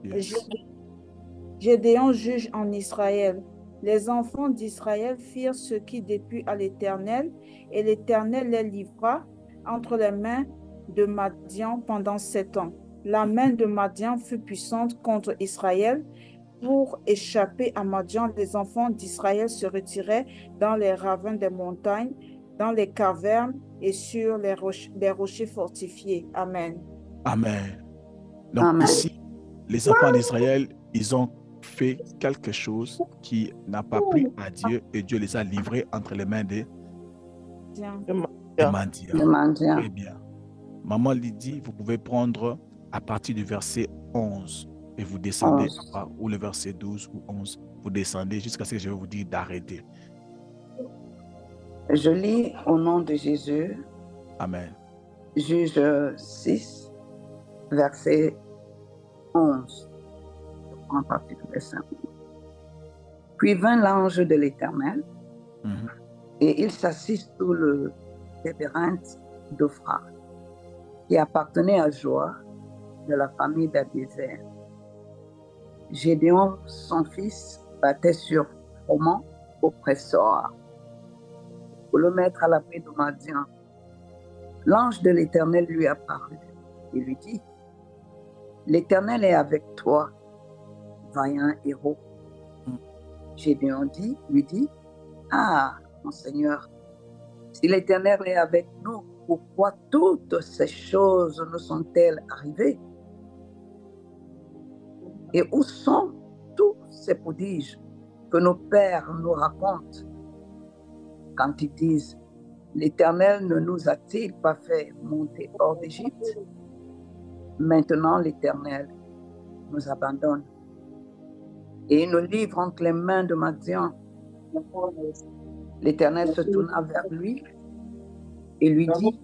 Yes. Gédéon juge en Israël. Les enfants d'Israël firent ce qui déplut à l'Éternel, et l'Éternel les livra entre les mains de Madian pendant 7 ans. La main de Madian fut puissante contre Israël. Pour échapper à Madian, les enfants d'Israël se retiraient dans les ravins des montagnes, dans les cavernes et sur les rochers fortifiés. Amen. Amen. Donc Amen. ici, les enfants d'Israël, ils ont fait quelque chose qui n'a pas plu à Dieu et Dieu les a livrés entre les mains Tiens. des Demande. mendiants. Demandez. Très bien. Maman Lydie, vous pouvez prendre à partir du verset 11 et vous descendez, 11. papa, ou le verset 12 ou 11, vous descendez jusqu'à ce que je vais vous dire d'arrêter. Je lis au nom de Jésus, Amen. Juge 6, verset 11. Je prends à partir du verset 11. Puis vint l'ange de l'Éternel, Mhm. et il s'assit sous le tébérinthe d'Ophra, qui appartenait à Joa, de la famille d'Abiezer. Gédéon, son fils, battait sur Froment auprès de Soar, pour le mettre à l'abri de Madian. L'ange de l'Éternel lui apparut et lui dit, l'Éternel est avec toi, vaillant héros. Gédéon lui dit, ah, mon Seigneur, si l'Éternel est avec nous, pourquoi toutes ces choses nous sont-elles arrivées? Et où sont tous ces prodiges que nos pères nous racontent quand ils disent, l'Éternel ne nous a-t-il pas fait monter hors d'Égypte? Maintenant l'Éternel nous abandonne et il nous livre entre les mains de Madian. L'Éternel se tourna vers lui et lui dit,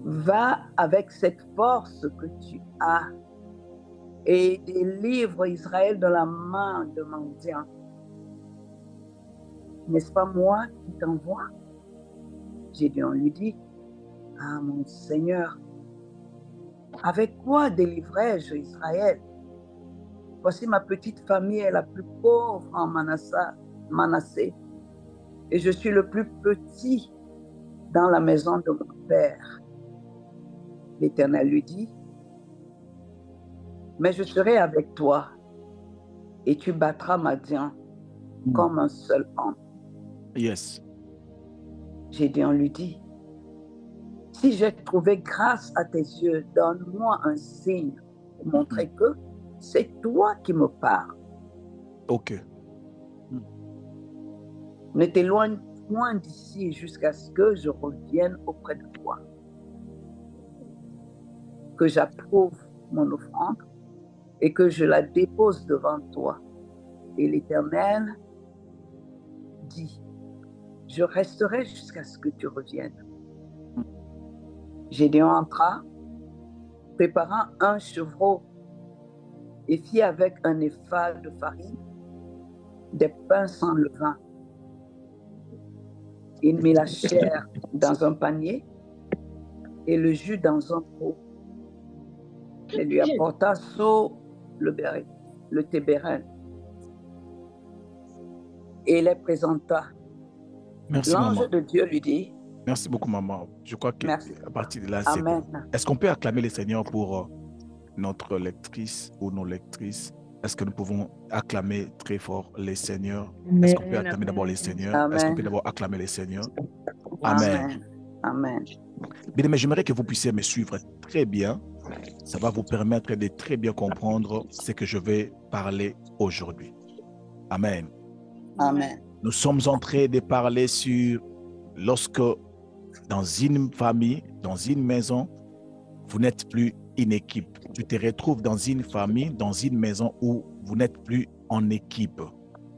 va avec cette force que tu as et délivre Israël de la main de Madian. N'est-ce pas moi qui t'envoie? Gédéon lui dit, ah mon Seigneur, avec quoi délivrerai-je Israël? Voici ma petite famille est la plus pauvre en Manassé, et je suis le plus petit dans la maison de mon père. L'Éternel lui dit, mais je serai avec toi, et tu battras Madian comme un seul homme. Yes. Gédéon lui dit, si j'ai trouvé grâce à tes yeux, donne-moi un signe pour montrer que c'est toi qui me parles. Ok. Ne t'éloigne point d'ici jusqu'à ce que je revienne auprès de toi, que j'approuve mon offrande et que je la dépose devant toi. Et l'Éternel dit, je resterai jusqu'à ce que tu reviennes. Gédéon entra, préparant un chevreau et fit avec un épha de farine des pains sans levain. Il mit la chair dans un panier et le jus dans un pot. Et lui apporta sous le tébérin et les présenta. Merci, L'ange maman. de Dieu lui dit, Merci beaucoup, maman. Je crois qu'à merci. partir de là, c'est Amen. bon. Est-ce qu'on peut acclamer le Seigneur pour notre lectrice ou nos lectrices? Est-ce que nous pouvons acclamer très fort les Seigneurs? Est-ce qu'on peut acclamer d'abord les Seigneurs? Est-ce qu'on peut Amen. d'abord acclamer les Seigneurs? Amen. Amen. Bien, mais j'aimerais que vous puissiez me suivre très bien. Ça va vous permettre de très bien comprendre ce que je vais parler aujourd'hui. Amen. Amen. Nous sommes en train de parler sur lorsque dans une famille, dans une maison, vous n'êtes plus une équipe. Tu te retrouves dans une famille, dans une maison où vous n'êtes plus en équipe.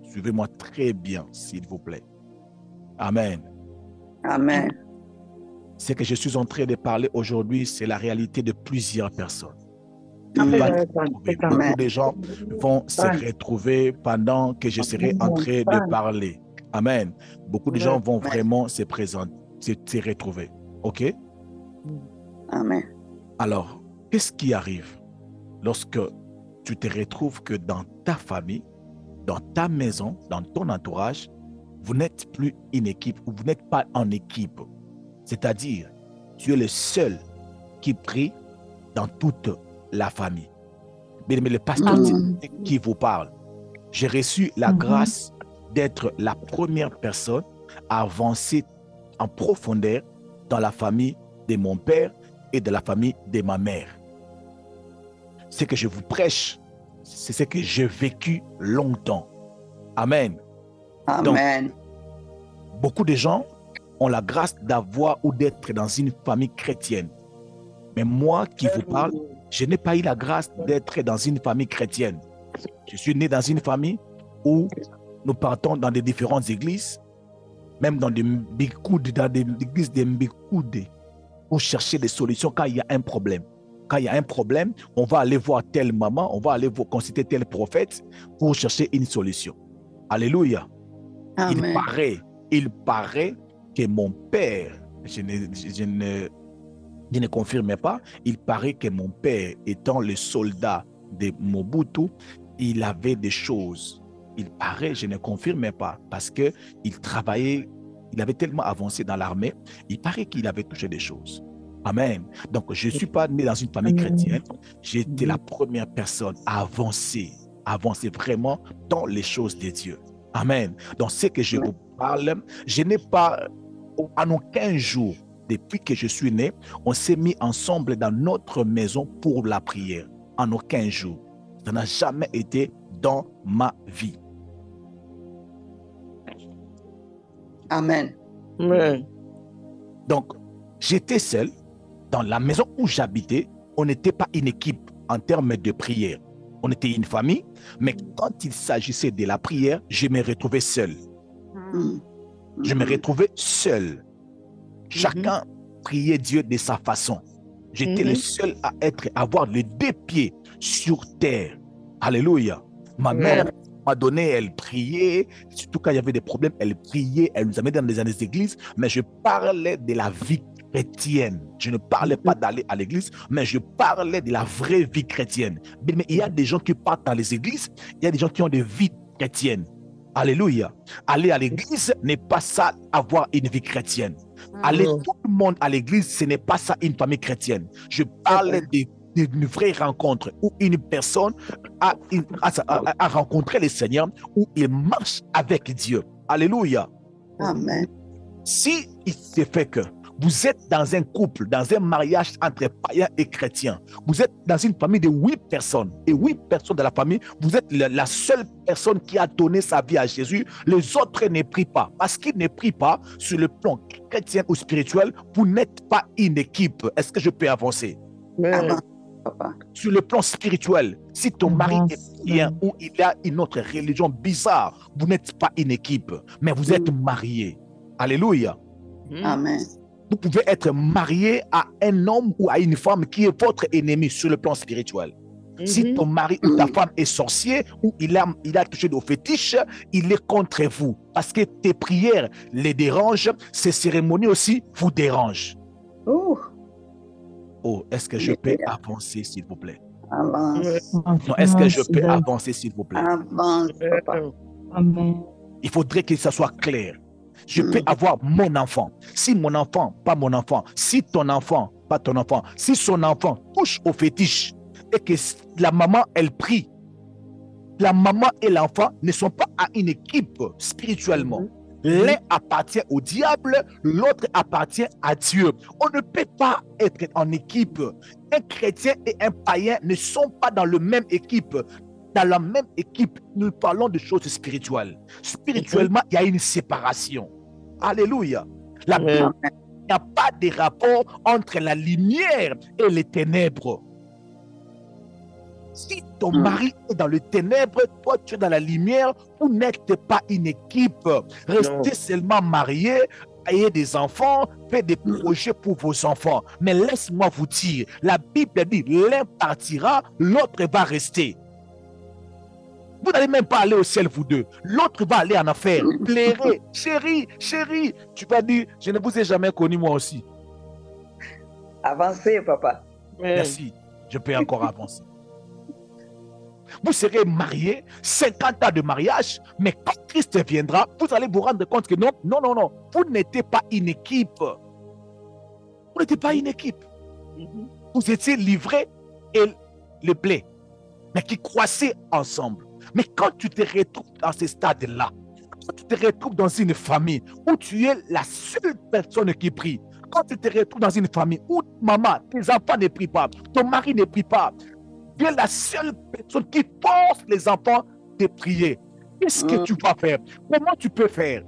Suivez-moi très bien, s'il vous plaît. Amen. Amen. Ce que je suis en train de parler aujourd'hui, c'est la réalité de plusieurs personnes. Amen. Beaucoup de gens vont se retrouver pendant que je serai en train de parler. Amen. Beaucoup de gens vont vraiment se présenter, se retrouver. OK? Amen. Alors, qu'est-ce qui arrive? lorsque tu te retrouves que dans ta famille, dans ta maison, dans ton entourage, vous n'êtes plus une équipe ou vous n'êtes pas en équipe. C'est-à-dire, tu es le seul qui prie dans toute la famille. Mais le pasteur qui vous parle, j'ai reçu la grâce d'être la première personne à avancer en profondeur dans la famille de mon père et de la famille de ma mère. Ce que je vous prêche, c'est ce que j'ai vécu longtemps. Amen. Amen. Donc, beaucoup de gens ont la grâce d'avoir ou d'être dans une famille chrétienne. Mais moi qui vous parle, je n'ai pas eu la grâce d'être dans une famille chrétienne. Je suis né dans une famille où nous partons dans des différentes églises, même dans des bikoudes, dans des églises de bikoudes, pour chercher des solutions quand il y a un problème. Quand il y a un problème, on va aller voir telle maman, on va aller consulter tel prophète pour chercher une solution. Alléluia. Amen. Il paraît que mon père, je ne confirme pas, il paraît que mon père, étant le soldat de Mobutu, il avait des choses. Il paraît, je ne confirme pas, parce qu'il travaillait, il avait tellement avancé dans l'armée, il paraît qu'il avait touché des choses. Amen. Donc, je ne suis pas né dans une famille chrétienne. J'ai été la première personne à avancer vraiment dans les choses de Dieu. Amen. Donc, ce que je vous parle, je n'ai pas, en aucun jour, depuis que je suis né, on s'est mis ensemble dans notre maison pour la prière. En aucun jour. Ça n'a jamais été dans ma vie. Amen. Amen. Donc, j'étais seul. Dans la maison où j'habitais, on n'était pas une équipe en termes de prière. On était une famille, mais quand il s'agissait de la prière, je me retrouvais seul. Je me retrouvais seul. Chacun priait Dieu de sa façon. J'étais le seul à avoir les deux pieds sur terre. Alléluia. Ma mère m'a donné, elle priait, surtout quand il y avait des problèmes, elle priait, elle nous amenait dans des églises, mais je parlais de la vie chrétienne. Je ne parlais pas d'aller à l'église, mais je parlais de la vraie vie chrétienne. Mais il y a des gens qui partent dans les églises, il y a des gens qui ont des vies chrétiennes. Alléluia. Aller à l'église n'est pas ça, avoir une vie chrétienne. Aller tout le monde à l'église, ce n'est pas ça, une famille chrétienne. Je parlais d'une vraie rencontre où une personne a rencontré le Seigneur, où il marche avec Dieu. Alléluia. Amen. Si il se fait que vous êtes dans un couple, dans un mariage entre païens et chrétiens, vous êtes dans une famille de 8 personnes, et 8 personnes de la famille, vous êtes la seule personne qui a donné sa vie à Jésus, les autres ne prient pas. Parce qu'ils ne prient pas sur le plan chrétien ou spirituel, vous n'êtes pas une équipe. Est-ce que je peux avancer? Amen. Papa. Sur le plan spirituel, si ton mari est bien ou il a une autre religion bizarre, vous n'êtes pas une équipe, mais vous êtes mariés. Alléluia. Amen. Vous pouvez être marié à un homme ou à une femme qui est votre ennemi sur le plan spirituel. Si ton mari ou ta femme est sorcier ou il a touché au fétiche, il est contre vous. Parce que tes prières les dérangent, ces cérémonies aussi vous dérangent. Oh, est-ce que je peux avancer, s'il vous plaît? Avance. Non, est-ce que je peux avancer, s'il vous plaît? Avance, papa. Amen. Il faudrait que ça soit clair. Je peux avoir mon enfant. Si mon enfant, pas mon enfant. Si ton enfant, pas ton enfant. Si son enfant touche au fétiche et que la maman, elle prie, la maman et l'enfant ne sont pas à une équipe spirituellement. L'un appartient au diable, l'autre appartient à Dieu. On ne peut pas être en équipe. Un chrétien et un païen ne sont pas dans la même équipe. Dans la même équipe, nous parlons de choses spirituelles. Spirituellement, il y a une séparation. Alléluia. La Bible, il n'y a pas de rapport entre la lumière et les ténèbres. Si ton mari est dans les ténèbres, toi tu es dans la lumière, vous n'êtes pas une équipe. Restez seulement mariés, ayez des enfants, faites des projets pour vos enfants. Mais laisse-moi vous dire, la Bible dit, l'un partira, l'autre va rester. Vous n'allez même pas aller au ciel, vous deux. L'autre va aller en affaires. Plairer. Chérie, chérie. Tu vas dire, je ne vous ai jamais connu moi aussi. Avancez, papa. Merci. Je peux encore avancer. Vous serez mariés, 50 ans de mariage, mais quand Christ viendra, vous allez vous rendre compte que non, non, non, non, vous n'étiez pas une équipe. Vous n'étiez pas une équipe. Vous étiez livrés et le blé, mais qui croissaient ensemble. Mais quand tu te retrouves dans ce stade-là, quand tu te retrouves dans une famille où tu es la seule personne qui prie, quand tu te retrouves dans une famille où maman, tes enfants ne prient pas, ton mari ne prie pas, tu es la seule personne qui force les enfants de prier. Qu'est-ce que tu vas faire? Comment tu peux faire?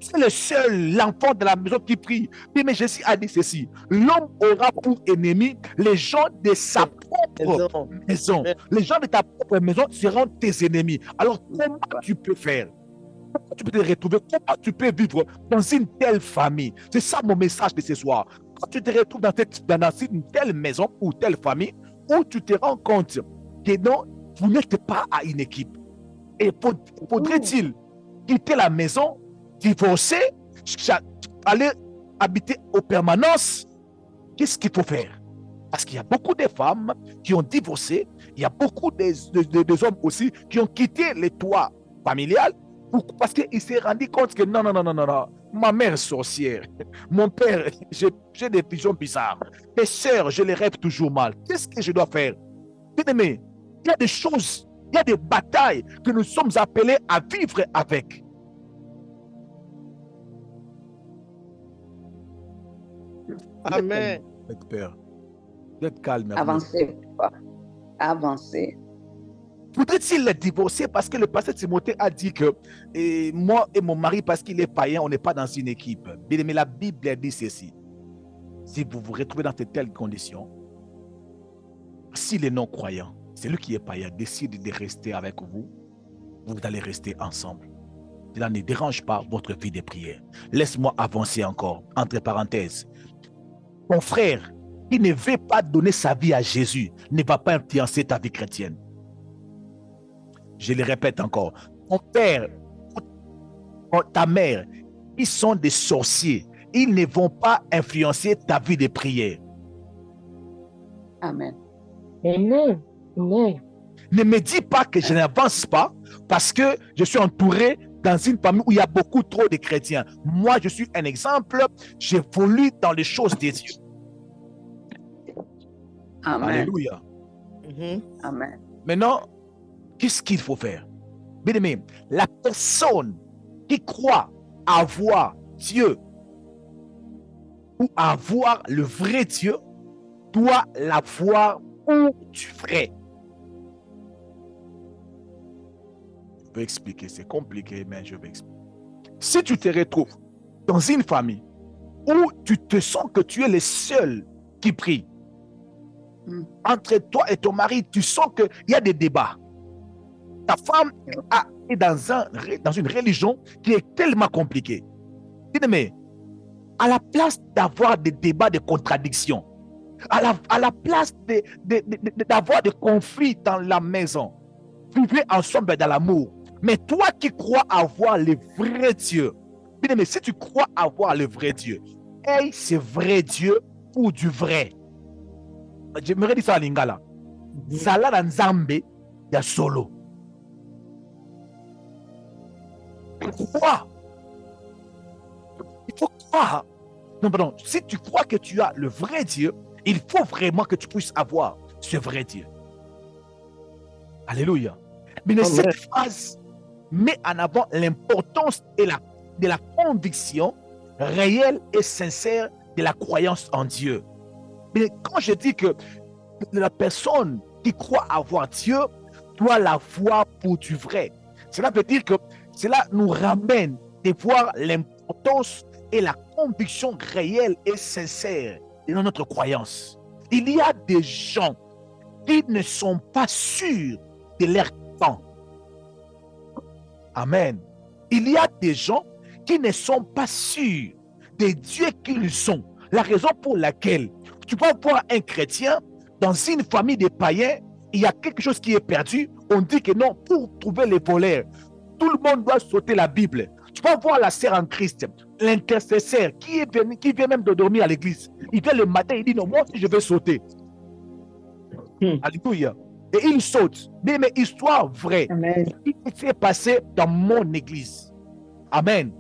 C'est le seul, l'enfant de la maison qui prie. Mais Jésus a dit ceci: l'homme aura pour ennemi les gens de sa propre maison. Les gens de ta propre maison seront tes ennemis. Alors, comment tu peux faire? Comment tu peux te retrouver? Comment tu peux vivre dans une telle famille? C'est ça mon message de ce soir. Quand tu te retrouves dans une telle maison ou telle famille, où tu te rends compte que non, vous n'êtes pas à une équipe. Et faudrait-il quitter la maison, divorcer, aller habiter aux permanences? Qu'est-ce qu'il faut faire? Parce qu'il y a beaucoup de femmes qui ont divorcé, il y a beaucoup des hommes aussi qui ont quitté le toit familial parce qu'ils se sont rendus compte que non, non, non, non, non, non, ma mère est sorcière, mon père, j'ai des visions bizarres, mes sœurs, je les rêve toujours mal. Qu'est-ce que je dois faire? Bien-aimé, il y a des choses, il y a des batailles que nous sommes appelés à vivre avec. Amen. Père, vous êtes calme. Avancez, avancez. Faudrait-il les divorcer? Parce que le pasteur Timothée a dit que moi et mon mari, parce qu'il est païen, on n'est pas dans une équipe. Mais la Bible dit ceci: si vous vous retrouvez dans de telles conditions, si les non-croyants, celui qui est païen, décide de rester avec vous, vous allez rester ensemble. Cela ne dérange pas votre vie de prière. Laisse-moi avancer encore, entre parenthèses. Ton frère qui ne veut pas donner sa vie à Jésus ne va pas influencer ta vie chrétienne. Je le répète encore. Ton père, ta mère, ils sont des sorciers. Ils ne vont pas influencer ta vie de prière. Amen. Amen. Amen. Ne me dis pas que je n'avance pas parce que je suis entouré dans une famille où il y a beaucoup trop de chrétiens. Moi, je suis un exemple. J'évolue dans les choses de Dieu. Amen. Alléluia. Amen. Maintenant, qu'est-ce qu'il faut faire? Bien aimé, la personne qui croit avoir Dieu ou avoir le vrai Dieu doit l'avoir où tu ferais. Je peux expliquer, c'est compliqué, mais je vais expliquer. Si tu te retrouves dans une famille où tu te sens que tu es le seul qui prie, entre toi et ton mari, tu sens qu'il y a des débats. Ta femme est dans une religion qui est tellement compliquée. Mais à la place d'avoir des débats de contradiction, à la place d'avoir des conflits dans la maison, vivez ensemble dans l'amour. Mais toi qui crois avoir le vrai Dieu, mais si tu crois avoir le vrai Dieu, hey, c'est vrai Dieu ou du vrai. J'aimerais dire ça à Lingala. Zala na Nzambe ya solo. Crois. Il faut croire. Non, pardon. Si tu crois que tu as le vrai Dieu, il faut vraiment que tu puisses avoir ce vrai Dieu. Alléluia. Mais cette phrase met en avant l'importance de la conviction réelle et sincère de la croyance en Dieu. Mais quand je dis que la personne qui croit avoir Dieu doit l'avoir pour du vrai, cela veut dire que cela nous ramène de voir l'importance et la conviction réelle et sincère de notre croyance. Il y a des gens qui ne sont pas sûrs de leur temps. Amen. Il y a des gens qui ne sont pas sûrs des dieux qu'ils sont. La raison pour laquelle tu vas voir un chrétien dans une famille de païens, il y a quelque chose qui est perdu. On dit que non, pour trouver les voleurs, tout le monde doit sauter la Bible. Tu vas voir la sœur en Christ, l'intercesseur qui vient même de dormir à l'église. Il vient le matin, il dit non, moi aussi je vais sauter. Alléluia. et il saute. Mais histoire vraie. Amen. Il s'est passé dans mon église. Amen.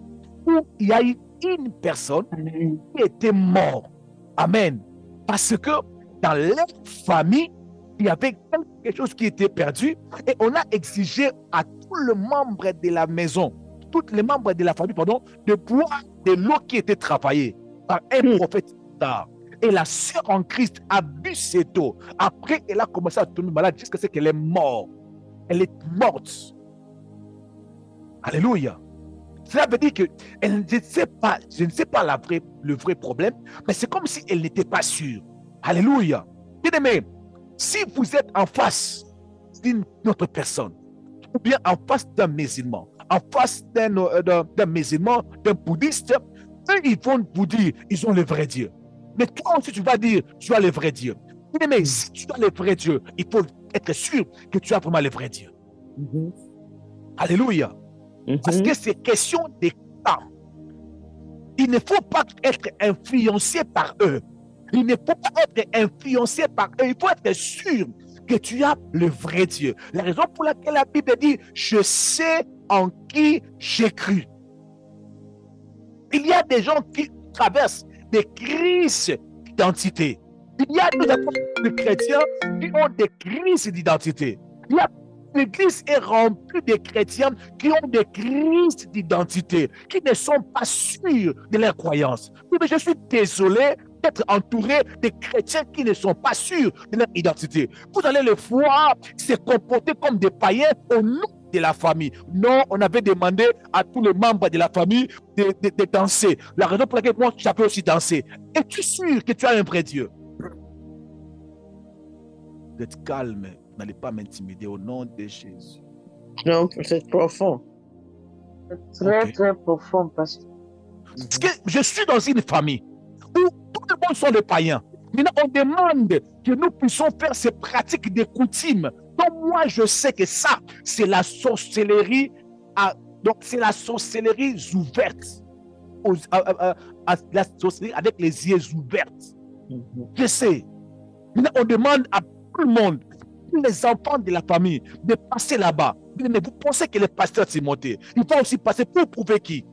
Où il y a eu une personne Amen. qui était morte. Amen. Parce que dans leur famille, il y avait quelque chose qui était perdu et on a exigé à tous les membres de la maison, tous les membres de la famille, pardon, de boire de l'eau qui était travaillée par un prophète. Et la sœur en Christ a bu cette eau. Après, elle a commencé à tomber malade jusqu'à ce qu'elle est morte. Elle est morte. Alléluia. Cela veut dire que elle ne sait pas, je ne sais pas le vrai problème, mais c'est comme si elle n'était pas sûre. Alléluia. Bien-aimé, si vous êtes en face d'une autre personne, ou bien en face d'un musulman, en face d'un musulman, d'un bouddhiste, eux, ils vont vous dire, ils ont le vrai Dieu. Mais toi aussi, tu vas dire, tu as le vrai Dieu. Mais si tu as le vrai Dieu, il faut être sûr que tu as vraiment le vrai Dieu. Alléluia. Parce que c'est question des temps. Il ne faut pas être influencé par eux. Il ne faut pas être influencé par eux. Il faut être sûr que tu as le vrai Dieu. La raison pour laquelle la Bible dit, je sais en qui j'ai cru. Il y a des gens qui traversent des crises d'identité. Il y a des chrétiens qui ont des crises d'identité. L'Église est remplie de chrétiens qui ont des crises d'identité, qui ne sont pas sûrs de leur croyance. Oui, mais je suis désolé d'être entouré de chrétiens qui ne sont pas sûrs de leur identité. Vous allez le voir se comporter comme des païens au nom de la famille. Non, on avait demandé à tous les membres de la famille de danser. La raison pour laquelle moi, j'avais aussi dansé. Es-tu sûr que tu as un vrai Dieu? Vous êtes calme. N'allez pas m'intimider au nom de Jésus. Non, c'est profond. Très, très profond, parce que je suis dans une famille où tout le monde sont des païens. Maintenant, on demande que nous puissions faire ces pratiques des coutumes. Donc, moi, je sais que ça, c'est la sorcellerie. Donc, c'est la sorcellerie ouverte. La sorcellerie avec les yeux ouvertes. Je sais. Maintenant, on demande à tout le monde, les enfants de la famille, de passer là-bas. Mais vous pensez que le pasteur Timothée, il va aussi passer pour prouver qui?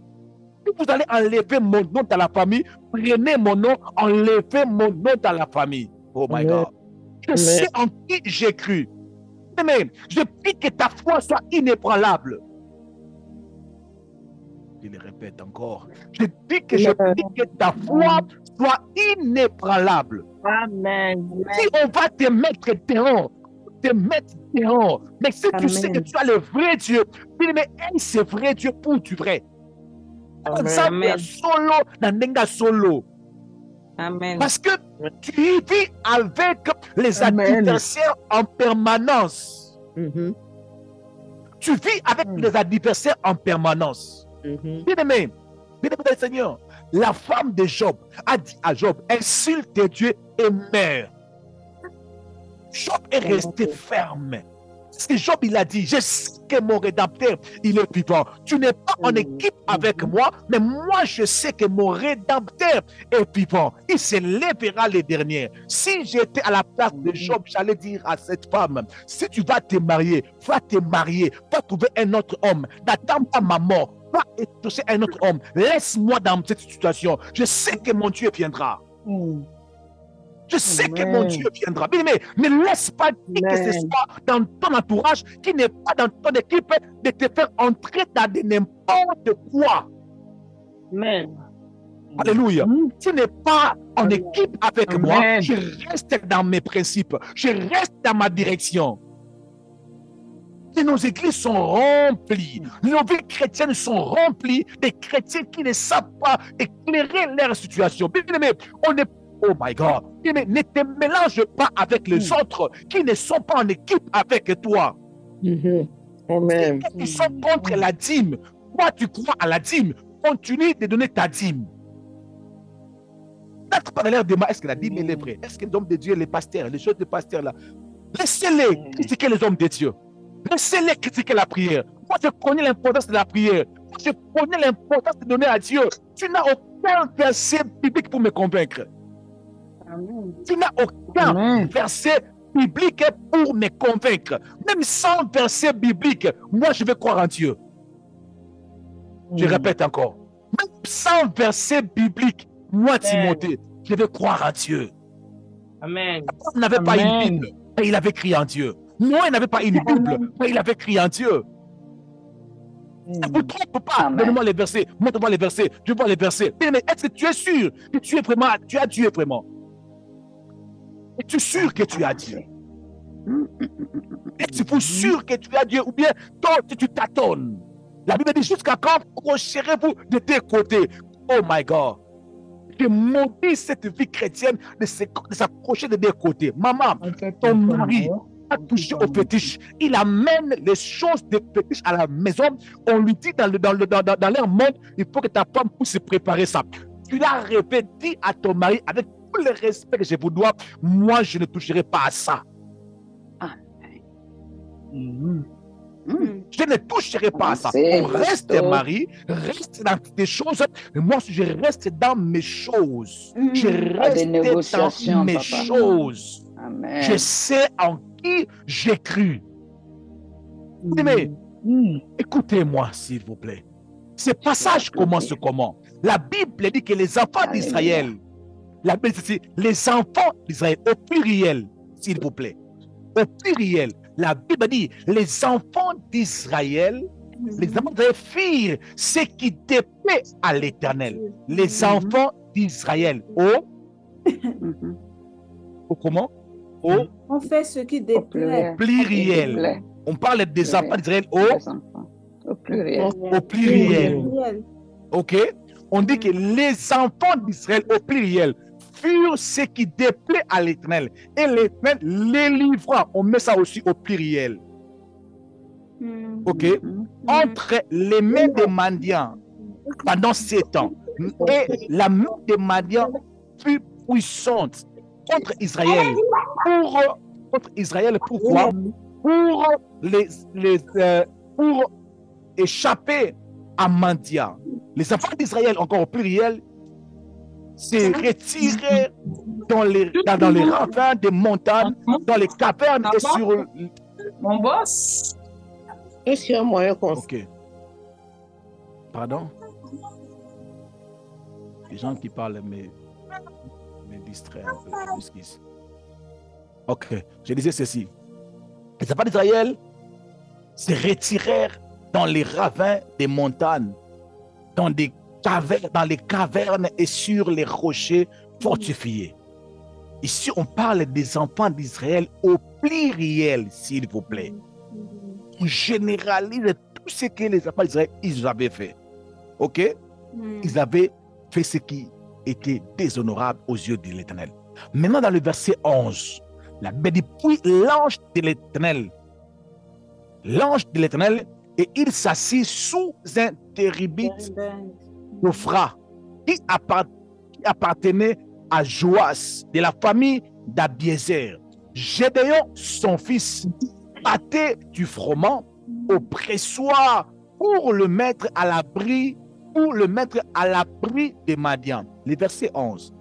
Vous allez enlever mon nom dans la famille, prenez mon nom, enlevez mon nom dans la famille. Oh my God. Je sais en qui j'ai cru. Mais je prie que ta foi soit inébranlable. Je le répète encore. Je dis que je prie que ta foi soit inébranlable. Amen. Si on va te mettre dehors, mais si tu sais que tu as le vrai Dieu, mais c'est vrai Dieu pour du vrai. Amen. Solo. Amen. Parce que tu vis avec les adversaires en permanence. Tu vis avec les adversaires en permanence. Bien-aimé, Seigneur, la femme de Job a dit à Job, insulte Dieu et meurt. Job est resté ferme. C'est Job, il a dit, je sais que mon Rédempteur, il est vivant. Tu n'es pas en équipe avec moi, mais moi, je sais que mon Rédempteur est vivant. Il se lèvera les derniers. Si j'étais à la place de Job, j'allais dire à cette femme, si tu vas te marier, va trouver un autre homme. N'attends pas ma mort. Va toucher un autre homme. Laisse-moi dans cette situation. Je sais que mon Dieu viendra. Je sais que mon Dieu viendra. Mais ne laisse pas dire que ce soit dans ton entourage qui n'est pas dans ton équipe de te faire entrer dans n'importe quoi. Amen. Alléluia. Tu n'es pas en équipe avec moi. Je reste dans mes principes. Je reste dans ma direction. Et nos églises sont remplies. Nos vies chrétiennes sont remplies des chrétiens qui ne savent pas éclairer leur situation. Mais on est oh my God. Mais ne te mélange pas avec les autres qui ne sont pas en équipe avec toi. Amen. Ils sont contre la dîme. Toi, tu crois à la dîme. Continue de donner ta dîme. N'être pas l'air de moi. Est-ce que la dîme est vraie? Est-ce que les hommes de Dieu, les pasteurs, les choses de pasteurs là, laissez-les critiquer les hommes de Dieu. Laissez-les critiquer la prière. Moi, je connais l'importance de la prière. Moi, je connais l'importance de donner à Dieu. Tu n'as aucun verset biblique pour me convaincre. Tu n'as aucun verset bibliques pour me convaincre. Même sans verset biblique, moi, je vais croire en Dieu. Je répète encore. Même sans verset biblique, moi, Timothée, je vais croire en Dieu. Amen. Il n'avait pas une Bible, mais il avait crié en Dieu. Moi, il n'avait pas une Bible, mais il avait crié en Dieu. Ça ne vous trompe pas. Donne-moi les versets. Montre-moi les versets. Je vois les versets. Mais est-ce que tu es sûr que tu es vraiment, tu as Dieu vraiment? Es-tu sûr que tu as Dieu? Es-tu sûr que tu as Dieu? Ou bien toi, tu tâtonnes? La Bible dit jusqu'à quand approcherez-vous de tes côtés? Oh my God. Je maudis cette vie chrétienne de s'approcher de tes côtés. Maman, ton mari a touché au fétiche. Il amène les choses de fétiche à la maison. On lui dit dans leur monde, il faut que ta femme puisse se préparer ça. Tu l'as répété, dis à ton mari, avec tout le respect que je vous dois, moi, je ne toucherai pas à ça. Je ne toucherai pas à ça. On reste mari, reste dans des choses. Et moi, je reste dans mes choses. Je reste dans mes choses. Amen. Je sais en qui j'ai cru. Mais écoutez-moi, s'il vous plaît. Ce passage commence comment? La Bible dit que les enfants d'Israël, la Bible dit les enfants d'Israël, au pluriel, s'il vous plaît. Au pluriel. La Bible dit, les enfants d'Israël, firent ce qui déplaît à l'Éternel. Les enfants d'Israël. Comment? On fait ce qui déplaît. Au pluriel. On parle des enfants d'Israël au pluriel. OK? On dit que les enfants d'Israël au pluriel furent ce qui déplaît à l'Éternel. Et l'Éternel les livra. On met ça aussi au pluriel. OK? Entre les mains des mendiants pendant 7 ans. Et la main des mendiants fut puissante contre Israël. Contre Israël, pourquoi? Pour échapper à mendiant. Les enfants d'Israël, encore au pluriel, s'est retiré dans les ravins des montagnes, dans les cavernes et sur... Mon boss. Est-ce qu'il y a moyen qu'on... Ok. Pardon? Les gens qui parlent me distraient un peu. Excuse. Ok. Je disais ceci. Les enfants d'Israël se retirèrent dans les ravins des montagnes, dans les cavernes et sur les rochers fortifiés. Ici, on parle des enfants d'Israël au pluriel, s'il vous plaît. On généralise tout ce que les enfants d'Israël ils avaient fait. OK? Ils avaient fait ce qui était déshonorable aux yeux de l'Éternel. Maintenant, dans le verset 11, la Bible dit, puis l'ange de l'Éternel, et il s'assit sous un térébinthe d'Ophra qui appartenait à Joas, de la famille d'Abiézer. Gédéon, son fils, battait du froment au pressoir pour le mettre à l'abri, des Madian. Le verset 11.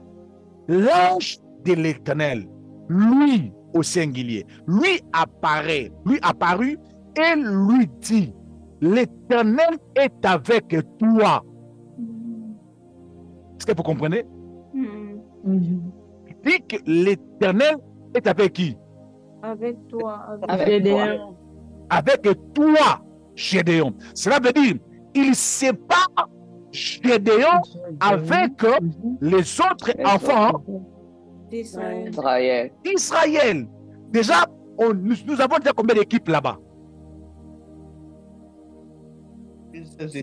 L'ange de l'Éternel, lui, au singulier, lui apparut et lui dit, l'Éternel est avec toi. Est-ce que vous comprenez? Il dit que l'Éternel est avec qui? Avec toi. Avec toi, Gédéon. Cela veut dire, il sépare Gédéon avec les autres enfants d'Israël. Déjà, nous avons déjà combien d'équipes là-bas? Deux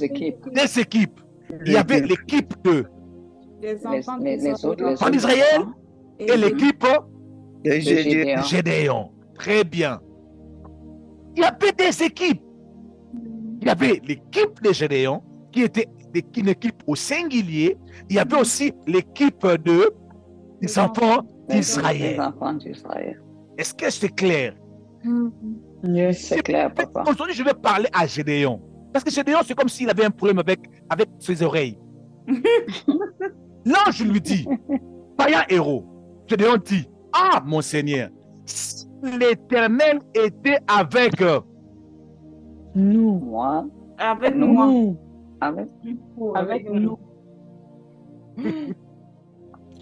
équipes. Deux équipes. Il y avait l'équipe des enfants d'Israël et l'équipe de Gédéon. Très bien. Il y avait des équipes. Il y avait l'équipe de Gédéon qui était une équipe au singulier. Il y avait aussi l'équipe des enfants d'Israël. Est-ce que c'est clair? C'est clair, papa. Aujourd'hui, je vais parler à Gédéon. Parce que Gédéon, c'est comme s'il avait un problème avec ses oreilles. L'ange lui dit, païen héros, Gédéon dit, ah, mon Seigneur, si l'Éternel était avec Nous. Moi, Avec Nous. moi. Nous. avec nous.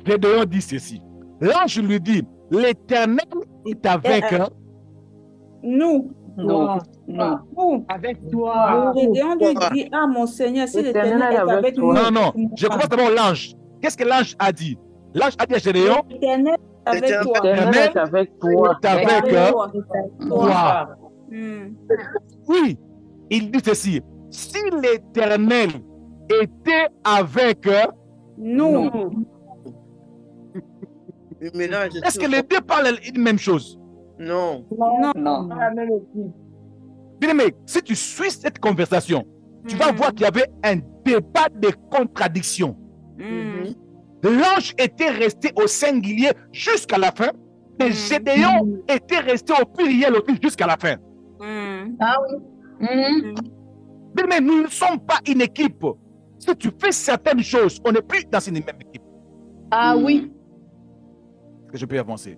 Gédéon dit ceci. L'ange lui dit, l'Éternel est avec Nous. Nous. Nous. Avec toi. Gédéon lui dit, ah mon Seigneur, si l'Éternel est avec nous. Non, non, je commence d'abord l'ange. Qu'est-ce que l'ange a dit? L'ange a dit à Gédéon, L'Éternel est avec toi. L'Éternel est avec toi. est avec toi. Hmm. Oui, il dit ceci. Si l'Éternel était avec Nous. est-ce que les deux parlent une même chose? Non. Non. Bien aimé, si tu suis cette conversation, tu vas voir qu'il y avait un débat de contradictions. Hmm. L'ange était resté au singulier jusqu'à la fin, et Gédéon était resté au pluriel aussi jusqu'à la fin. Hmm. Mais nous ne sommes pas une équipe. Si tu fais certaines choses, on n'est plus dans une même équipe. Ah oui. Est-ce que je peux avancer?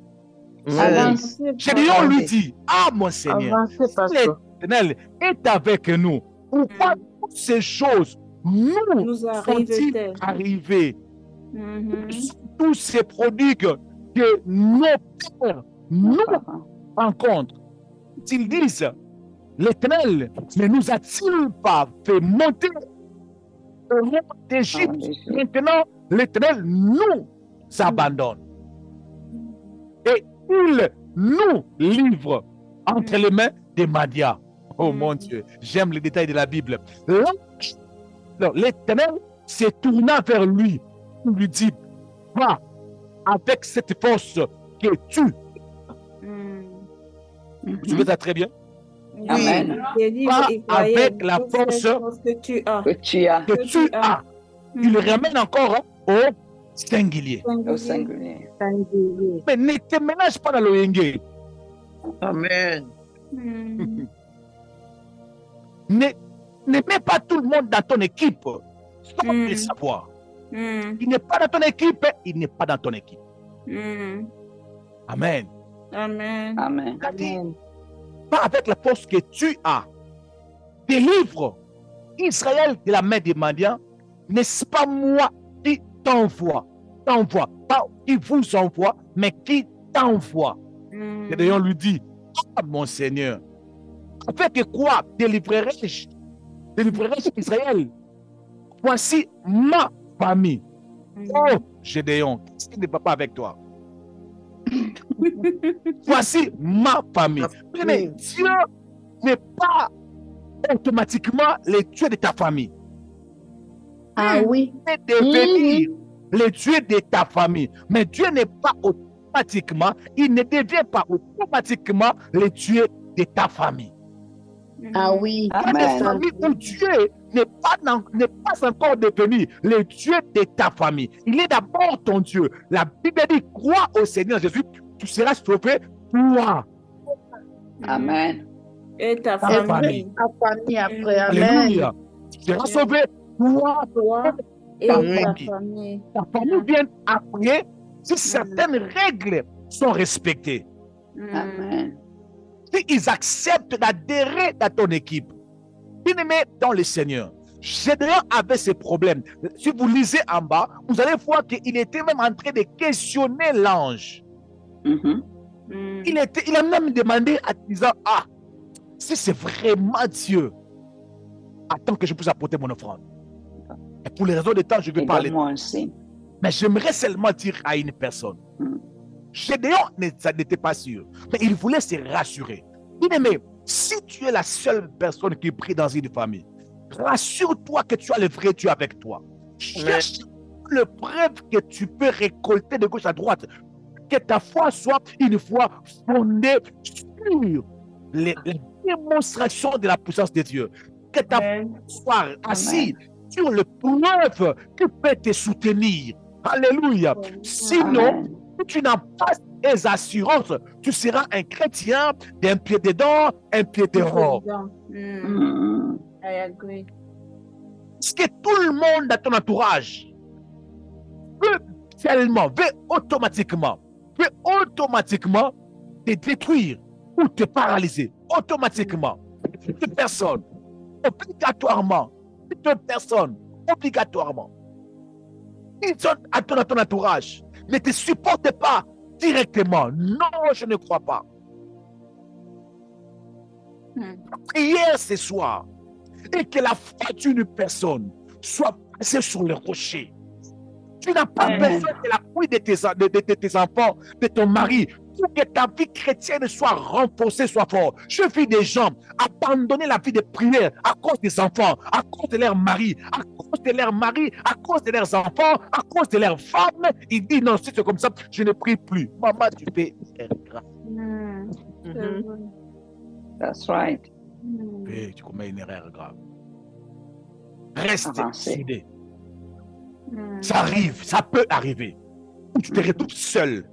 Avance. Gédéon lui dit, ah mon Seigneur, Avancez, si pasteur. l'Éternel est avec nous, pourquoi toutes ces choses nous Nous sont-ils arrive-t-elle? arrivées? Mhm. Tous ces prodigues que nos pères nous rencontrent. Ils disent, l'Éternel ne nous a-t-il pas fait monter au monde d'Égypte? Maintenant, l'Éternel nous abandonne. Et il nous livre entre les mains des Madias. Oh mon Dieu, j'aime les détails de la Bible. L'Éternel s'est tourné vers lui. Il lui dit, va avec cette force que tu. Vous suivez ça très bien? Amen. Délivre Va Israël avec la de cette force force que tu as. Que tu as que tu as. Il le ramène encore au singulier. au singulier. Mais ne te ménage pas dans le yenge. Amen. Hmm. Ne mets pas tout le monde dans ton équipe. Sans le savoir. Hmm. Il n'est pas dans ton équipe, il n'est pas dans ton équipe. Hmm. Amen. Amen. Amen. Il a dit, pas avec la force que tu as. Délivre Israël de la main des Madians. N'est-ce pas moi qui t'envoie? T'envoie. Pas qui vous envoie, mais qui t'envoie. Hmm. Et d'ailleurs, on lui dit, ah mon Seigneur, avec quoi délivrerai-je Israël? Voici ma famille. Oh, Gédéon, qu'est-ce qui ne va pas avec toi? Voici ma famille. Mais Dieu n'est pas automatiquement le Dieu de ta famille. Ah oui. Il peut devenir le Dieu de ta famille. Mais Dieu n'est pas automatiquement, il ne devient pas automatiquement le Dieu de ta famille. Ah oui. Il y a des Amen. familles où Dieu n'est pas encore devenu le Dieu de ta famille. Il est d'abord ton Dieu. La Bible dit, crois au Seigneur Jésus, tu seras sauvé, toi. Amen. Et ta Ta famille. Ta famille après. Amen. Alléluia. Tu seras sauvé, toi. Toi et Ta ta famille. famille. Ta famille vient après si certaines règles sont respectées. Amen. Si ils acceptent d'adhérer à ton équipe. Bien-aimé dans le Seigneur, Gédéon avait ses problèmes. Si vous lisez en bas, vous allez voir qu'il était même en train de questionner l'ange. Mhm. Hmm. Il a même demandé à disant, ah, si c'est vraiment Dieu, attends que je puisse apporter mon offrande. Et pour les raisons de temps, je vais Et parler. donne-moi un signe. Mais j'aimerais seulement dire à une personne, Gédéon ça n'était pas sûr, mais il voulait se rassurer. Bien-aimé, si tu es la seule personne qui prie dans une famille, rassure-toi que tu as le vrai Dieu avec toi. Cherche le preuve que tu peux récolter de gauche à droite. Que ta foi soit une foi fondée sur la démonstration de la puissance de Dieu. Que ta foi soit assise sur le preuve qui peut te soutenir. Alléluia. Sinon, Amen. si tu n'as pas des assurances, tu seras un chrétien d'un pied dedans, un pied dehors. Mhm. I agree. Est-ce que tout le monde dans ton entourage veut tellement, veut automatiquement peut automatiquement te détruire ou te paralyser. Automatiquement. Deux personnes, obligatoirement. Deux personnes, obligatoirement. Ils sont à ton entourage. Ne te supportent pas directement. Non, je ne crois pas. Prière ce soir et que la foi d'une personne soit placée sur le rocher. Tu n'as pas besoin de l'appui de tes enfants, de ton mari, pour que ta vie chrétienne soit renforcée, soit forte. Je vis des gens abandonner la vie de prière à cause des enfants, à cause de leur mari, à cause de leur mari, à cause de leurs enfants, à cause de leurs femmes. Ils disent non, si c'est comme ça, je ne prie plus. Maman, tu fais grave. That's right. Et tu commets une erreur grave. Reste soudé. Ça arrive, ça peut arriver. Tu te retrouves seul.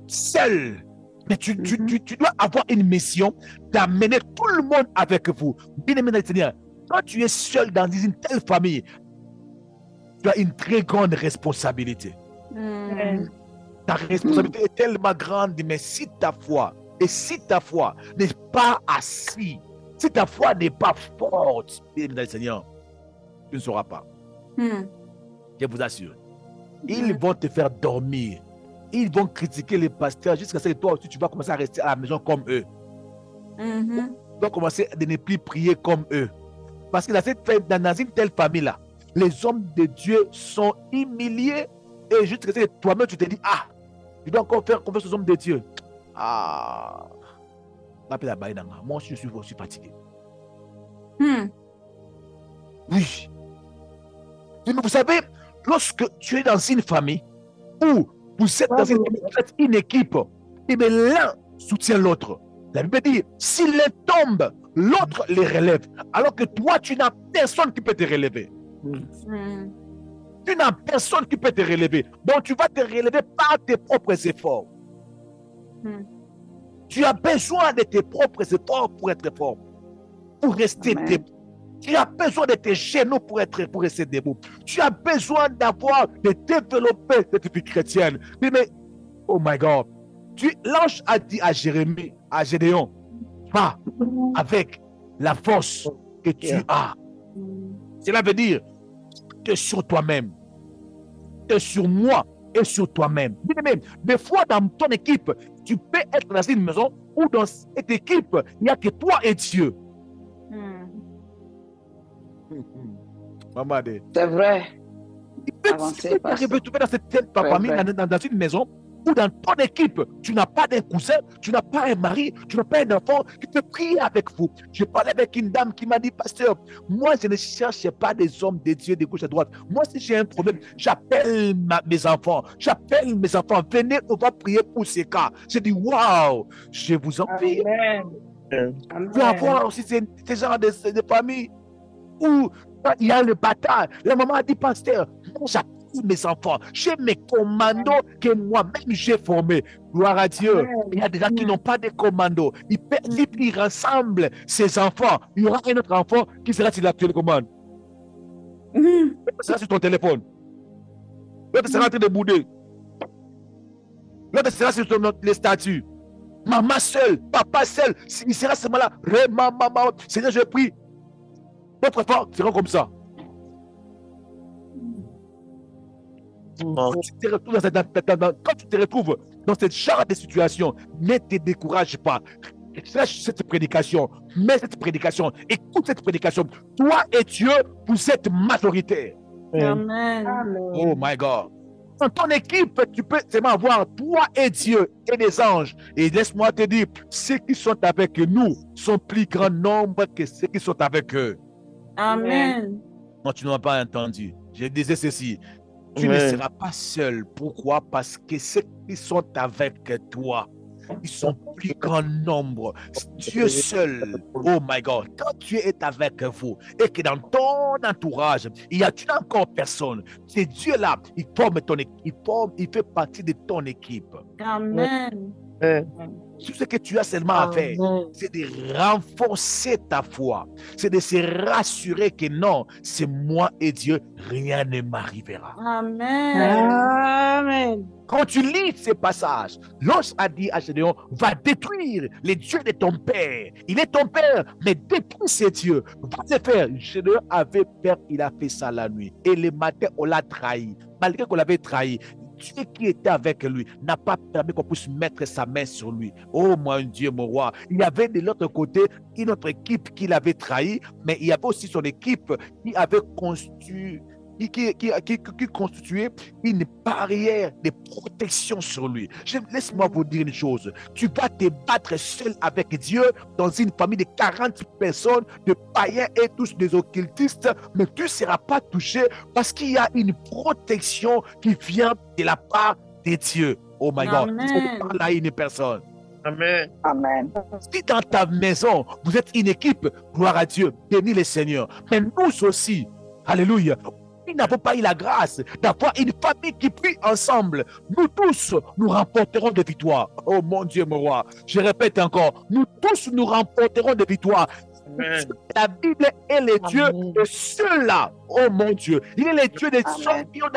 Seul. Mais tu dois avoir une mission d'amener tout le monde avec vous. Bien-aimé dans le Seigneur, quand tu es seul dans une telle famille, tu as une très grande responsabilité. Ta responsabilité est tellement grande, mais si ta foi n'est pas assise, si ta foi n'est pas forte, bien-aimé dans le Seigneur, tu ne sauras pas. Je vous assure. Ils vont te faire dormir. Ils vont critiquer les pasteurs jusqu'à ce que toi aussi tu vas commencer à rester à la maison comme eux. Tu vas commencer à ne plus prier comme eux. Parce que dans une telle famille-là, les hommes de Dieu sont humiliés et jusqu'à ce que toi-même tu te dis, ah, je dois encore faire confiance aux hommes de Dieu. Ah, moi je suis aussi fatigué. Oui. Mais vous savez, lorsque tu es dans une famille où vous êtes dans une équipe, et bien l'un soutient l'autre. La Bible dit, si l'un tombe, l'autre les relève. Alors que toi, tu n'as personne qui peut te relever. Tu n'as personne qui peut te relever. Donc, tu vas te relever par tes propres efforts. Tu as besoin de tes propres efforts pour être fort. Pour rester debout. Tu as besoin de tes genoux pour rester debout. Tu as besoin de développer cette vie chrétienne. Mais, oh my God. L'ange a dit à Jérémie, à Gédéon, va avec la force que tu as. Cela veut dire, tu es sur toi-même. Tu es sur moi et sur toi-même. Des fois, dans ton équipe, tu peux être dans une maison où dans cette équipe, il n'y a que toi et Dieu. C'est vrai. Il peut arriver dans cette famille, dans une maison ou dans ton équipe, tu n'as pas d'un cousin, tu n'as pas un mari, tu n'as pas un enfant qui peut prier avec vous. Je parlais avec une dame qui m'a dit, pasteur, moi je ne cherche pas des hommes de Dieu de gauche à droite. Moi, si j'ai un problème, j'appelle mes enfants, venez, on va prier pour ces cas. J'ai dit, waouh, je vous envie. Tu vas avoir aussi ces genres de famille où il y a le bataille. La maman a dit, pasteur, moi j'appelle mes enfants, j'ai mes commandos que moi-même j'ai formés. Gloire à Dieu. Il y a des gens qui n'ont pas de commandos. Ils rassemblent ses enfants. Il y aura un autre enfant qui sera sur la télécommande. Il sera sur ton téléphone. L'autre sera en train de bouder. L'autre sera sur les statuts. Maman seule, papa seul. Il sera seulement là. Maman, Seigneur, je prie. Votre enfant sera comme ça. Quand tu te retrouves dans ce genre de situation, ne te décourage pas. Cherche cette prédication, mets cette prédication, écoute cette prédication. Toi et Dieu, vous êtes majoritaires. Amen. Oh my God. Dans ton équipe, tu peux seulement avoir toi et Dieu et les anges. Et laisse-moi te dire, ceux qui sont avec nous sont plus grand nombre que ceux qui sont avec eux. Amen. Non, tu n'as pas entendu. Je disais ceci. Tu ne seras pas seul. Pourquoi? Parce que ceux qui sont avec toi, ils sont plus grand nombre. Dieu seul, oh my God, quand tu es avec vous et que dans ton entourage, tu n'as encore personne, c'est Dieu là, il forme ton équipe, il fait partie de ton équipe. Amen. Tout ce que tu as seulement à faire, c'est de renforcer ta foi. C'est de se rassurer que non, c'est moi et Dieu, rien ne m'arrivera. Amen. Quand tu lis ces passages, l'ange a dit à Gédéon, va détruire les dieux de ton père. Il est ton père, mais détruis ces dieux. Va les faire. Gédéon avait peur, il a fait ça la nuit. Et le matin, on l'a trahi. Malgré qu'on l'avait trahi, Dieu qui était avec lui n'a pas permis qu'on puisse mettre sa main sur lui. Oh mon Dieu, mon roi. Il y avait de l'autre côté une autre équipe qui l'avait trahi, mais il y avait aussi son équipe qui avait constitué une barrière de protection sur lui. Laisse-moi vous dire une chose. Tu vas te battre seul avec Dieu dans une famille de 40 personnes, de païens et tous des occultistes, mais tu ne seras pas touché parce qu'il y a une protection qui vient de la part de Dieu. Oh my God. On parle à une personne. Amen. Amen. Si dans ta maison, vous êtes une équipe, gloire à Dieu, bénis le Seigneur. Mais nous aussi, alléluia, nous n'avons pas eu la grâce d'avoir une famille qui prie ensemble. Nous tous, nous remporterons des victoires. Oh mon Dieu, mon roi. Je répète encore, nous tous, nous remporterons des victoires. Amen. La Bible est le Dieu de ceux-là. Oh mon Dieu. Il est le Dieu des champions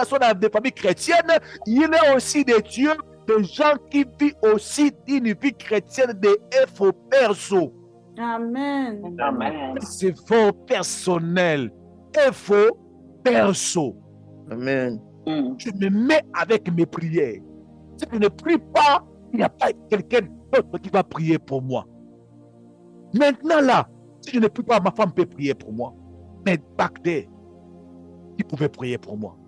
des familles chrétiennes. Il est aussi le Dieu des gens qui vivent aussi une vie chrétienne de faux perso. Amen. Amen. C'est faux personnel. Faux perso. Amen. Je me mets avec mes prières. Si je ne prie pas, il n'y a pas quelqu'un d'autre qui va prier pour moi. Maintenant là, si je ne prie pas, ma femme peut prier pour moi. Mais back there, qui pouvait prier pour moi?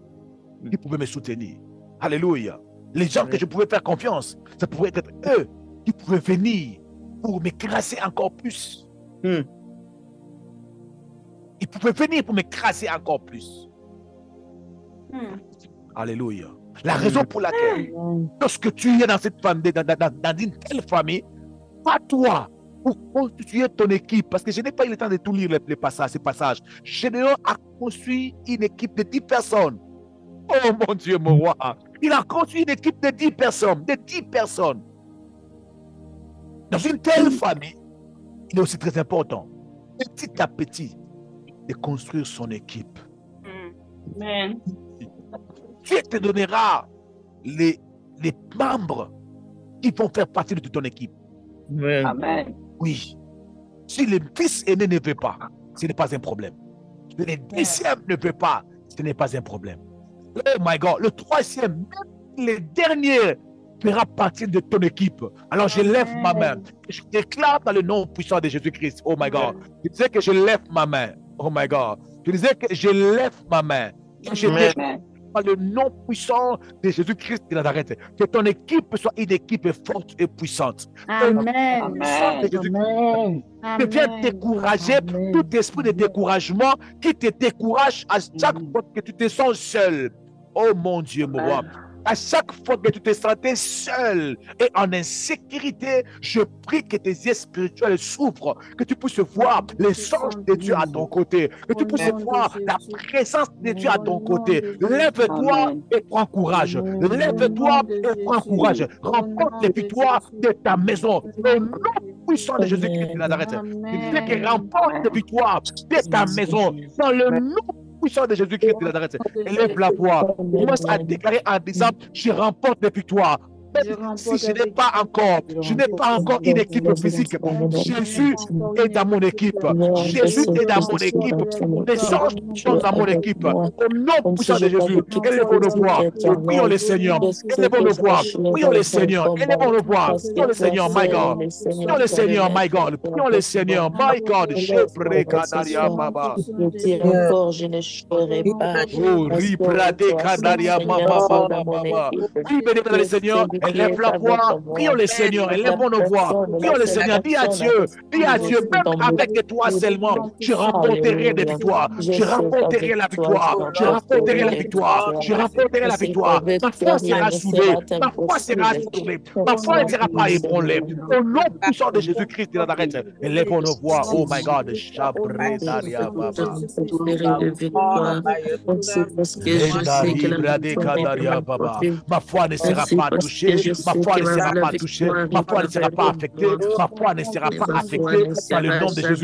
Qui pouvait me soutenir? Alléluia. Les gens que je pouvais faire confiance, ça pouvait être eux qui pouvaient venir pour m'écraser encore plus. Ils pouvaient venir pour m'écraser encore plus. Alléluia. La raison pour laquelle, lorsque tu es dans cette famille, dans une telle famille, pas toi pour constituer ton équipe, parce que je n'ai pas eu le temps de tout lire les passages, ces passages. Gédéon a construit une équipe de 10 personnes. Oh mon Dieu, mon roi. Il a construit une équipe de 10 personnes, de 10 personnes. Dans une telle famille, il est aussi très important, petit à petit, de construire son équipe. Amen. Dieu te donnera les membres qui vont faire partie de ton équipe. Amen. Amen. Oui. Si le fils aîné ne veut pas, ce n'est pas un problème. Le deuxième ne veut pas, ce n'est pas un problème. Oh my God, le troisième, même le dernier fera partie de ton équipe. Alors je lève ma main. Je déclare dans le nom puissant de Jésus-Christ. Oh my God. Je disais que je lève ma main. Oh my God. Je disais que je lève ma main. Et je déclare dans le nom puissant de Jésus-Christ de Nazareth, que ton équipe soit une équipe forte et puissante. Amen. Amen. Que viens décourager tout esprit de découragement qui te décourage à chaque fois que tu te sens seul. Oh mon Dieu, mon roi. À chaque fois que tu te sentais seul et en insécurité, je prie que tes yeux spirituels s'ouvrent, que tu puisses voir les anges de Dieu à ton côté, que tu puisses voir la présence de Dieu à ton côté. Lève-toi et prends courage. Lève-toi et prends courage. Remporte les victoires de ta maison. Au nom puissant de Jésus-Christ de Nazareth. Il fait que remporte les victoires de ta maison. Dans le nom puissant de Jésus-Christ de Nazareth. Élève la voix. Commence à déclarer en disant, je remporte des victoires. Même si je n'ai pas encore une équipe physique, Jésus est dans mon équipe. Jésus est dans mon équipe. Les anges sont dans mon équipe. Au nom puissant de Jésus, élevons nos voix. Prions le Seigneur. Élevons nos voix. Prions le Seigneur. Élevons nos voix. Prions le Seigneur, my God. Prions le Seigneur, my God. Prions le Seigneur, my God. Je prie, Kadaria Baba. Encore, je ne choquerai pas. Oh, Ribrade Kadaria Baba. Oui, béni le Seigneur. Élève la voix, prions le Seigneur, élèvons nos voix, prions le Seigneur, dis à Dieu, même avec toi seulement, je remporterai des victoires, je remporterai la victoire, je remporterai la victoire, je remporterai la victoire. Ma foi sera soulevée, ma foi sera soulevée, ma foi ne sera pas ébranlée. Au nom puissant de Jésus-Christ de Nazareth, élèvons nos voix, oh my God, Chabré Daria Baba. Ma foi ne sera pas touchée. touchée, ma foi ne sera pas touchée, ma foi ne sera pas affectée, ma foi ne sera pas affectée dans le nom de Jésus.